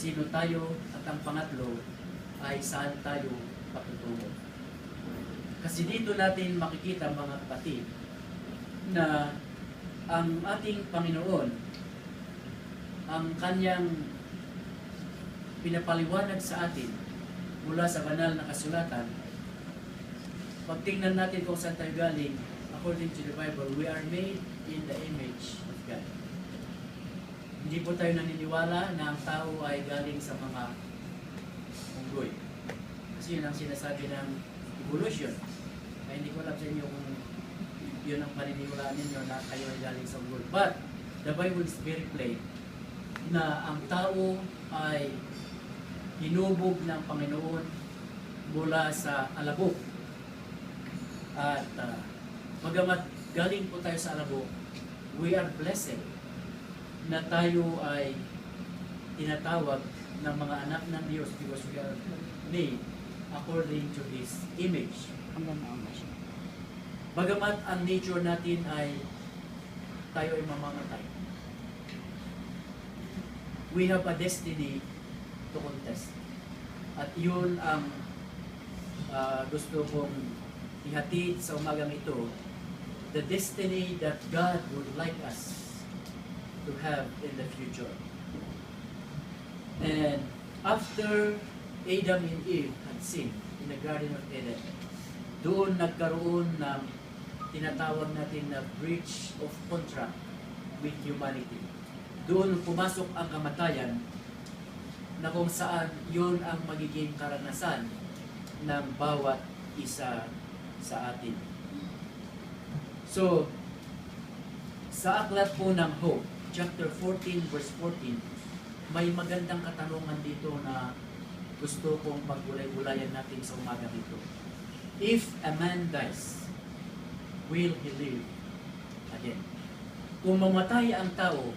sino tayo, at ang pangatlo ay saan tayo patutungo. Kasi dito natin makikita mga kapatid na ang ating Panginoon, ang kanyang pinapaliwanag sa atin mula sa banal na kasulatan, pag tingnan natin kung saan tayo galing, according to the Bible, we are made in the image of God. Hindi po tayo naniniwala na ang tao ay galing sa mga unggoy. Kasi yun ang sinasabi ng evolution. Ay hindi ko alam sa inyo kung yun ang paniniwalaan ninyo na kayo ay galing sa unggoy. But the Bible is very plain na ang tao ay hinubog ng Panginoon mula sa alabok. At bagamat galing po tayo sa alabok, we are blessed na tayo ay tinatawag ng mga anak ng Diyos because we are made according to His image. Bagamat ang nature natin ay tayo ay mamamatay, we have a destiny to contest. At yun ang gusto kong ihatid sa umagang ito, the destiny that God would like us to have in the future. And after Adam and Eve had sinned in the Garden of Eden, doon nagkaroon ng tinatawag natin na breach of contract with humanity. Doon pumasok ang kamatayan na kung saan yun ang magiging karanasan ng bawat isa sa atin. So, sa aklat po ng Hope, chapter 14, verse 14, may magandang katanungan dito na gusto kong paggulay-gulayan natin sa umaga nito. If a man dies, will he live again? Kung mamatay ang tao,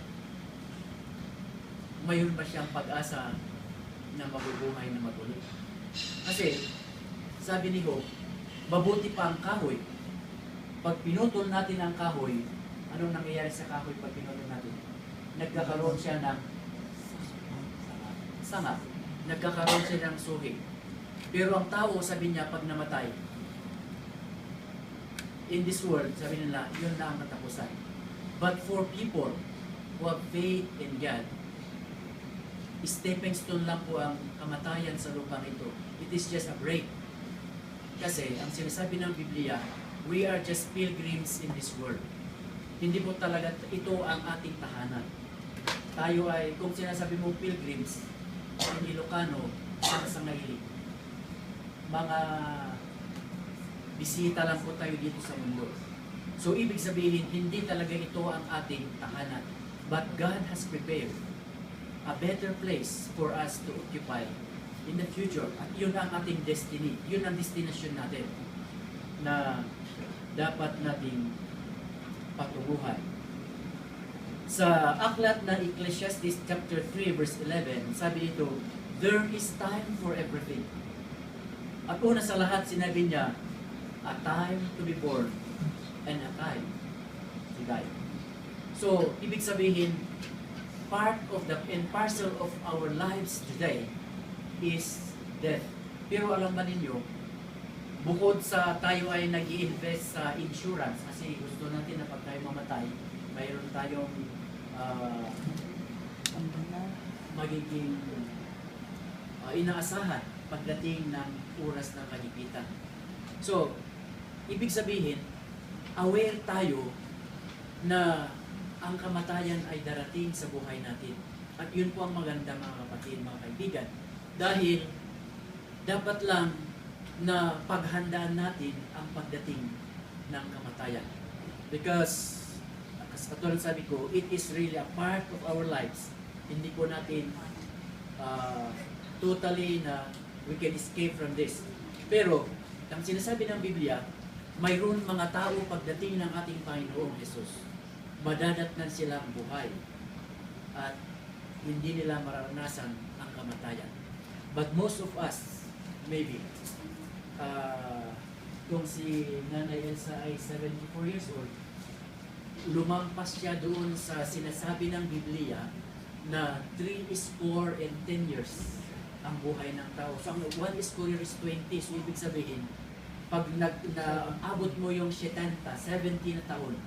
mayon ba siyang pag-asa na mabubuhay na maguli? Kasi, sabi ni Hope, mabuti pa ang kahoy. Pag pinutol natin ang kahoy, anong nangyayari sa kahoy pag pinutol natin? Nagkakaroon siya ng sanga. Nagkakaroon siya ng suhi. Pero ang tao, sabi niya, pag namatay, in this world, sabi nila, yun na ang katapusan. But for people who have faith in God, stepping stone lang po ang kamatayan sa lupang ito. It is just a break. Kasi, ang sinasabi ng Biblia, we are just pilgrims in this world. Hindi po talaga ito ang ating tahanan. Tayo ay, kung sinasabi mo pilgrims, ang Ilocano, sa ngaili. Mga bisita lang po tayo dito sa mundo. So, ibig sabihin, hindi talaga ito ang ating tahanan. But God has prepared a better place for us to occupy in the future. At yun ang ating destiny. Yun ang destination natin na dapat nating patubuhan. Sa aklat na Ecclesiastes chapter 3 verse 11, sabi dito, there is time for everything. At una sa lahat, sinabi niya, a time to be born and a time to die. So, ibig sabihin, part of the and parcel of our lives today is death. Pero alam ba ninyo, bukod sa tayo ay nag-i-invest sa insurance, kasi gusto natin na pag tayo mamatay, mayroon tayong magiging inaasahan pagdating ng oras ng kagipitan. So, ibig sabihin, aware tayo na ang kamatayan ay darating sa buhay natin. At yun po ang maganda mga kapatid, mga kaibigan. Dahil dapat lang na paghandaan natin ang pagdating ng kamatayan. Because, katulad sabi ko, it is really a part of our lives. Hindi po natin totally na we can escape from this. Pero, ang sinasabi ng Biblia, mayroon mga tao pagdating ng ating Panginoong Jesus, madadatnan silang buhay at hindi nila mararanasan ang kamatayan. But most of us, maybe, kung si Nanay Elsa ay 74 years old, lumampas siya doon sa sinasabi ng Biblia na 3 score and 10 years ang buhay ng tao. So, ang 1 score year is 20. So, ibig sabihin, pag naabot mo yung 70 na taon,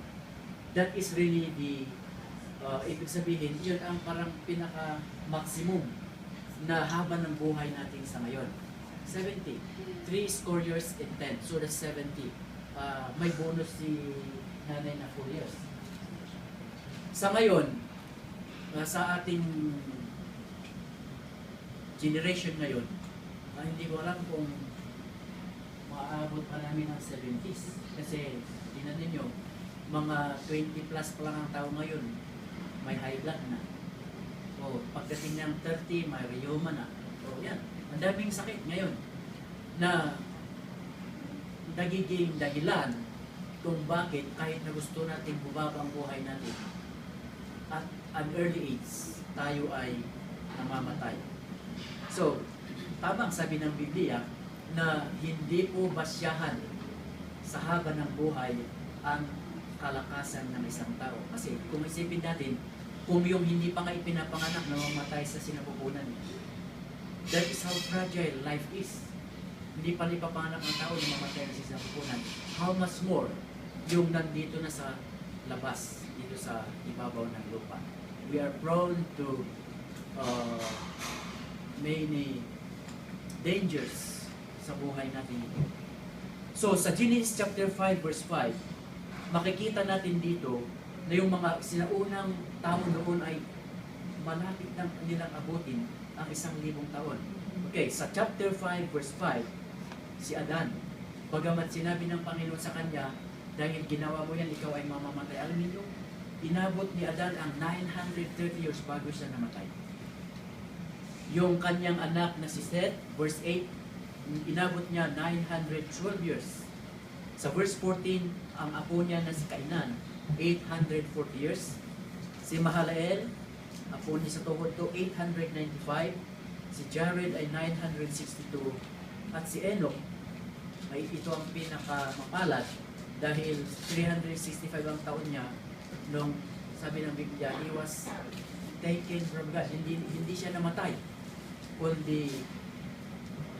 that is really the, ibig sabihin, yun ang parang pinaka-maximum na haba ng buhay natin sa ngayon. 70. 3 score years and 10. So, that's 70. May bonus si nanay na 4 years. Sa ngayon, sa ating generation ngayon, hindi ko alam kung maaabot pa namin ng 70s. Kasi, tingnan ninyo, mga 20 plus pa lang ang tao ngayon, may high blood na. O, pagdating ng 30, may rheuma na. O, yan. Ang daming sakit ngayon na nagiging dahilan kung bakit kahit na gusto natin bumaba ang buhay natin at an early age, tayo ay namamatay. So, tamang sabi ng Biblia na hindi po basyahan sa haba ng buhay ang kalakasan ng isang tao. Kasi kung isipin natin, kung yung hindi pa nga ipinapanganak namamatay sa sinapupunan, that is how fragile life is. Hindi pa ipapanganak ng tao namamatay sa sinapupunan. How much more yung nandito na sa labas, dito sa ibabaw ng lupa. We are prone to many dangers sa buhay natin ito. So, sa Genesis chapter 5 verse 5, makikita natin dito na yung mga sinaunang tao noon ay malapit ng kanilang abutin ang 1,000 taon. Okay, sa chapter 5 verse 5, si Adan, bagamat sinabi ng Panginoon sa kanya, dahil ginawa mo yan, ikaw ay mamamatay. Alam niyo, inabot ni Adan ang 930 years bago siya namatay. Yung kanyang anak na si Seth, verse 8, inabot niya 912 years. Sa verse 14, ang apo niya na si Kainan, 840 years. Si Mahalalel, apo niya sa tuhod ko, 895. Si Jared ay 962. At si Enoch, ay ito ang pinakamapalad dahil 365 ang taon niya nung sabi ng Biblia, he was taken from God. Hindi siya namatay. Kundi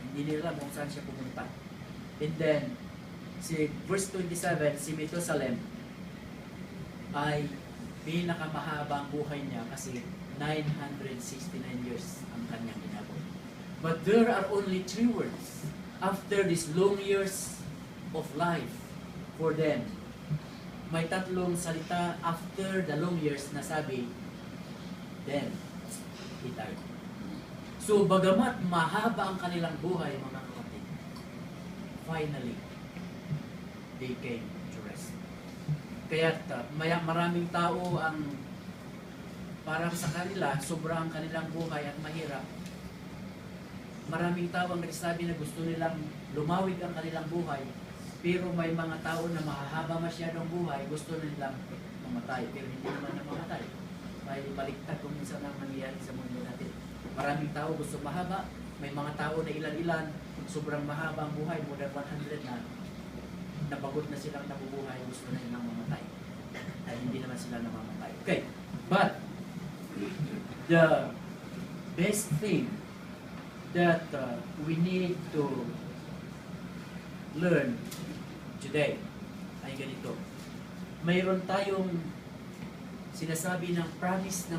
hindi nila kung saan siya pumunta. And then, si verse 27, si Methuselah ay pinakamahaba ang buhay niya kasi 969 years ang kanyang inabot. But there are only 3 words after these long years of life for them. May 3 salita after the long years na sabi, then, he died. So, bagamat mahaba ang kanilang buhay, mga kapatid, finally, they came to rest. Kaya maraming tao ang parang sa kanila, sobrang kanilang buhay at mahirap. Maraming tao ang nagsasabi na gusto nilang lumawig ang kanilang buhay, pero may mga tao na mahahaba masyadong buhay, gusto nilang mamatay, pero hindi naman na mamatay. May baliktad kung minsan ang nangyayari sa mundo natin. Maraming tao gusto mahaba, may mga tao na ilan-ilan, sobrang mahaba ang buhay, more than 100 na, napagod na silang nabubuhay, gusto na nilang mamatay. Ay hindi naman sila namamatay. Okay, but the best thing that we need to learn today ay ganito. Mayroon tayong sinasabi ng promise ng